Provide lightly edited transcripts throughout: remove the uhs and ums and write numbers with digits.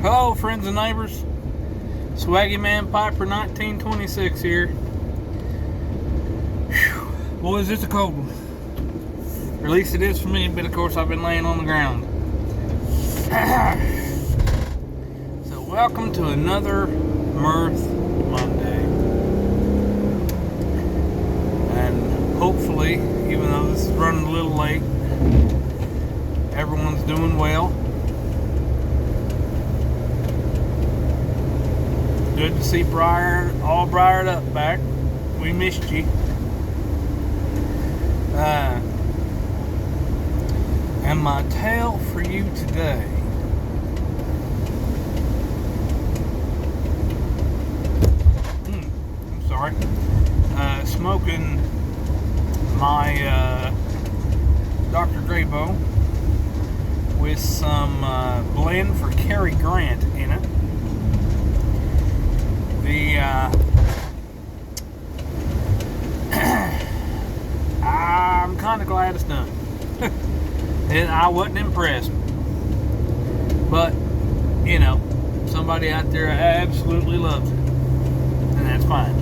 Hello, friends and neighbors. Swaggy Man Piper 1926 here. Whew. Boys, it's a cold one. Or at least it is for me, but of course I've been laying on the ground. So welcome to another Mirth Monday. And hopefully, even though this is running a little late, everyone's doing well. Good to see Briar all briared up back. We missed you. And my tale for you today. I'm sorry. Smoking my Dr. Graybo with some blend for Cary Grant in it. I'm kind of glad it's done. And I wasn't impressed. But, you know, somebody out there absolutely loves it. And that's fine.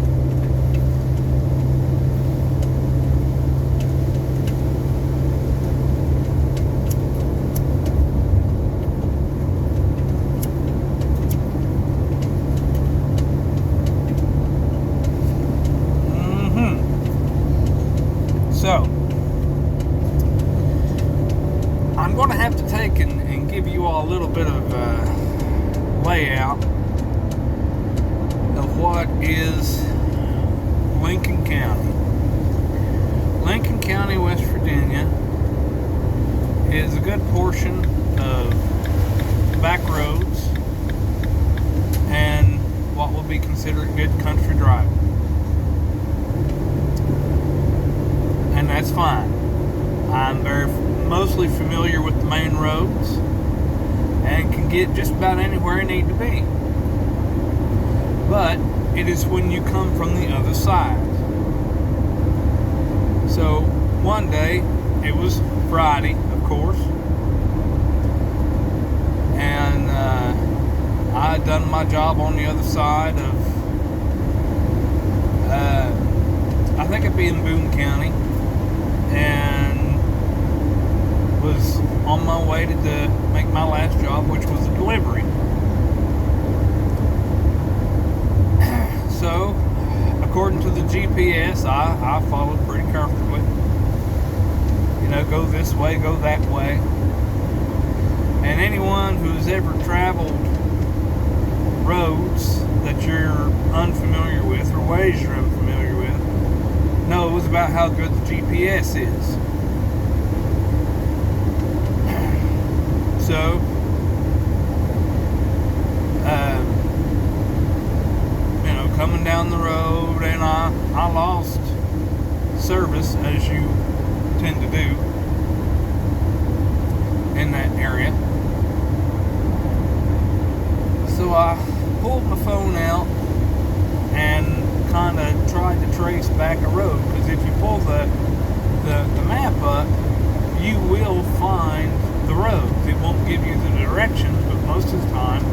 So, I'm going to have to take and give you all a little bit of layout of what is Lincoln County. Lincoln County, West Virginia is a good portion of back roads and what will be considered good country driving. And that's fine. I'm mostly familiar with the main roads and can get just about anywhere I need to be. But it is when you come from the other side. So one day, it was Friday, of course, and I had done my job on the other side of, I think it'd be in Boone County, and was on my way to make my last job, which was a delivery. So, according to the GPS, I followed pretty comfortably. You know, go this way, go that way. And anyone who's ever traveled roads that you're unfamiliar with, or ways you're unfamiliar with, knows about how good the GPS is. So, you know, coming down the road, and I lost service, as you tend to do in that area. So I pulled my phone out and kind of tried to trace back a road, because if you pull the map up, you will find the roads. It won't give you the directions, but most of the time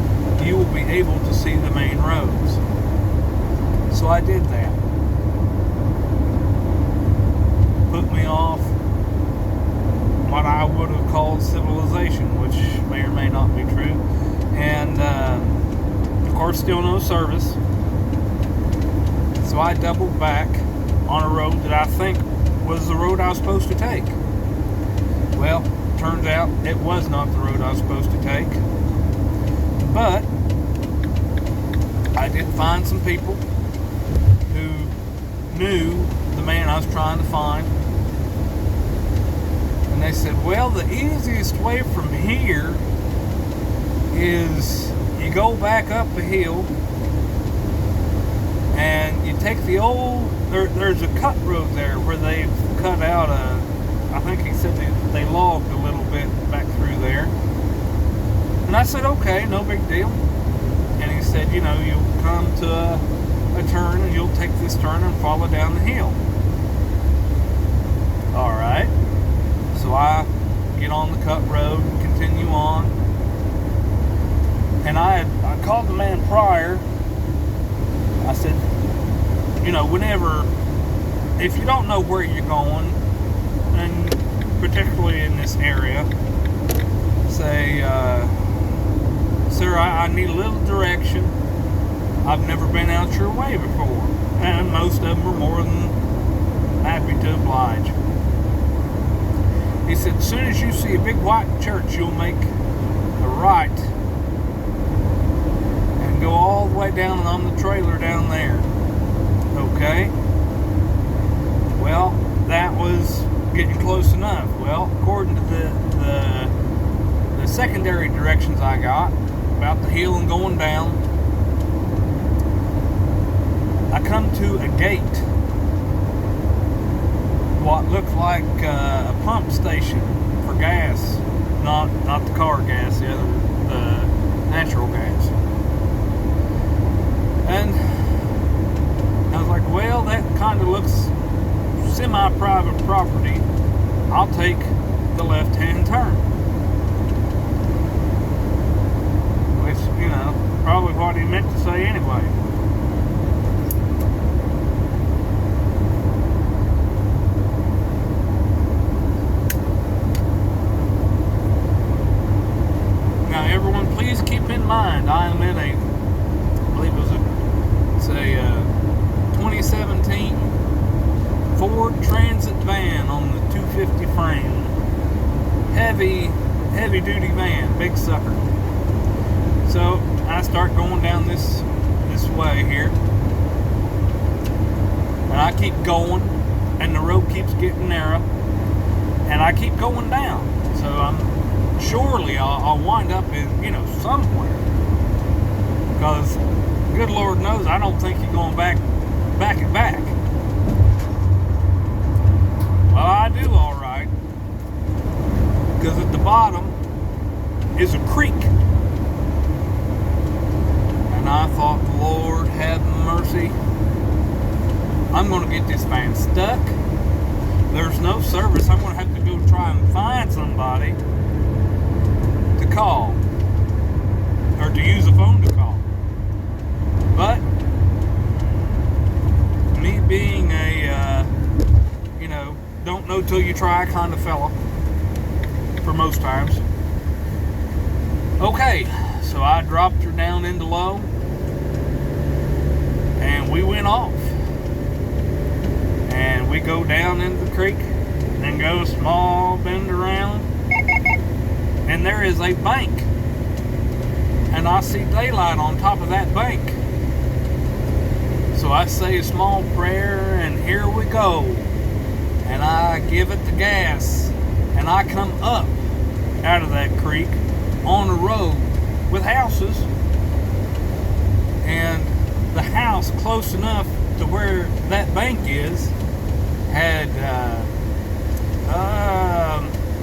you will be able to see the main roads. So I did that. Put me off what I would have called civilization, which may or may not be true. And of course, still no service. So I doubled back on a road that I think was the road I was supposed to take. Well, turns out it was not the road I was supposed to take. But I did find some people who knew the man I was trying to find. And they said, well, the easiest way from here is you go back up the hill and you take the old, there's a cut road there where they've cut out I think he said they logged a little bit back through there. And I said, okay, no big deal. And he said, you know, you'll come to a turn and you'll take this turn and follow down the hill. All right. So I get on the cut road and continue on. And I called the man prior. I said, whenever, if you don't know where you're going, and particularly in this area, say, sir, I need a little direction. I've never been out your way before. And most of them are more than happy to oblige. He said, as soon as you see a big white church, you'll make a right and go all the way down on the trailer down there. Okay? Well, that was getting close enough. Well, according to the secondary directions I got about the hill and going down, I come to a gate, what looked like a pump station for gas, not the car gas, the natural gas. And I was like, well, that kind of looks semi-private property. I'll take the left-hand turn. Which, probably what he meant to say anyway. Now, everyone, please keep in mind, I am in I believe it was a 2017 Ford Transit van on the 250 frame. Heavy duty van, big sucker. So I start going down this way here, and I keep going, and the road keeps getting narrow, and I keep going down. So I'll wind up in somewhere, because good Lord knows I don't think you're going back. Well, I do all right, because at the bottom is a creek. And I thought, Lord have mercy, I'm going to get this van stuck. There's no service. I'm going to have to go try and find somebody to call, or to use a phone to call. But me being a don't know till you try kind of fella for most times. Okay, so I dropped her down into low, and we went off, and we go down into the creek and go a small bend around, and there is a bank, and I see daylight on top of that bank. So I say a small prayer, and here we go. And I give it the gas, and I come up out of that creek on a road with houses, and the house close enough to where that bank is had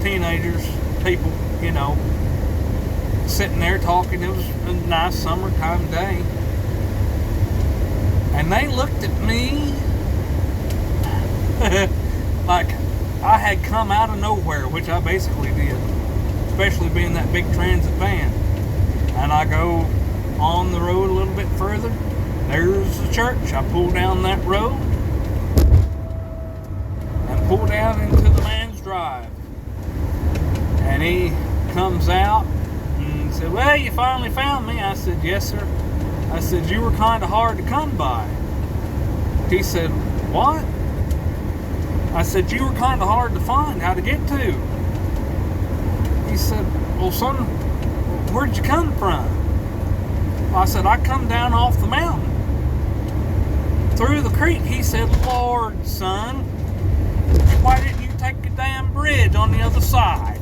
teenagers, people, sitting there talking. It was a nice summertime day, and they looked at me like I had come out of nowhere, which I basically did, especially being that big transit van. And I go on the road a little bit further. There's the church. I pull down that road and pull down into the man's drive. And he comes out and said, well, you finally found me. I said, yes, sir. I said, you were kind of hard to come by. He said, what? I said, you were kind of hard to find, how to get to. He said, well, son, where'd you come from? I said, I come down off the mountain, through the creek. He said, Lord, son, why didn't you take the damn bridge on the other side?